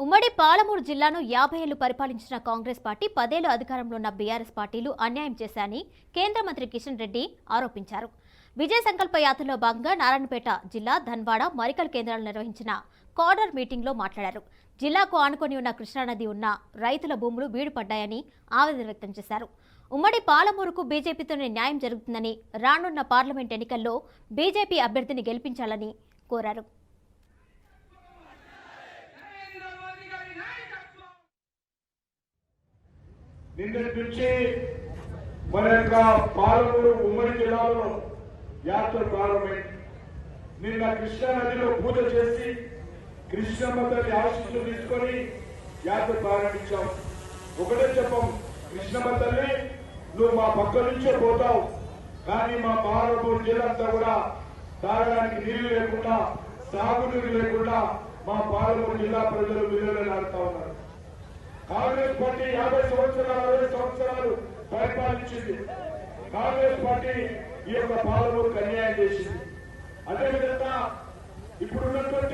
ఉమ్మడి పాలమూరు జిల్లాను 50 ఏళ్లు పరిపాలించిన కాంగ్రెస్ పార్టీ 10 ఏళ్లు అధికారంలో ఉన్న బీఆర్ఎస్ పార్టీలు అన్యాయం చేశాయని కేంద్ర మంత్రి కిషన్ రెడ్డి ఆరోపించారు. విజయ సంకల్ప యాత్రలో భాగంగా నారాయణపేట జిల్లా ధన్వాడ మరికల్ కేంద్రాలు నిర్వహించిన కార్డర్ మీటింగ్లో మాట్లాడారు. జిల్లాకు ఆనుకొని ఉన్న కృష్ణానది ఉన్న రైతుల భూములు బీడుపడ్డాయని ఆవేదన వ్యక్తం చేశారు. ఉమ్మడి పాలమూరుకు బీజేపీతోనే న్యాయం జరుగుతుందని, రానున్న పార్లమెంట్ ఎన్నికల్లో బీజేపీ అభ్యర్థిని గెలిపించాలని కోరారు. నిన్నటి నుంచి మన యొక్క పాలమూరు ఉమ్మడి జిల్లాలో యాత్ర ప్రారంభమైంది. నిన్న కృష్ణా నదిలో పూజ చేసి కృష్ణమ్మ తల్లి ఆశీస్సులు తీసుకొని యాత్ర ప్రారంభించాం. ఒకటే చెప్పాం, కృష్ణమ్మ తల్లి నువ్వు మా పక్క నుంచే పోతావు, కానీ మా పాలమూరు జిల్లా అంతా కూడా తాగడానికి నీళ్లు లేకుండా, సాగునీరు లేకుండా మా పాలమూరు జిల్లా ప్రజలు విలువలాడుతా ఉన్నారు. కాంగ్రెస్ పార్టీ 50 సంవత్సరాలు 60 సంవత్సరాలు పరిపాలించింది. కాంగ్రెస్ పార్టీ ఈ యొక్క పాలమూరుకు అన్యాయం చేసింది. అదేవిధంగా ఇప్పుడున్నటువంటి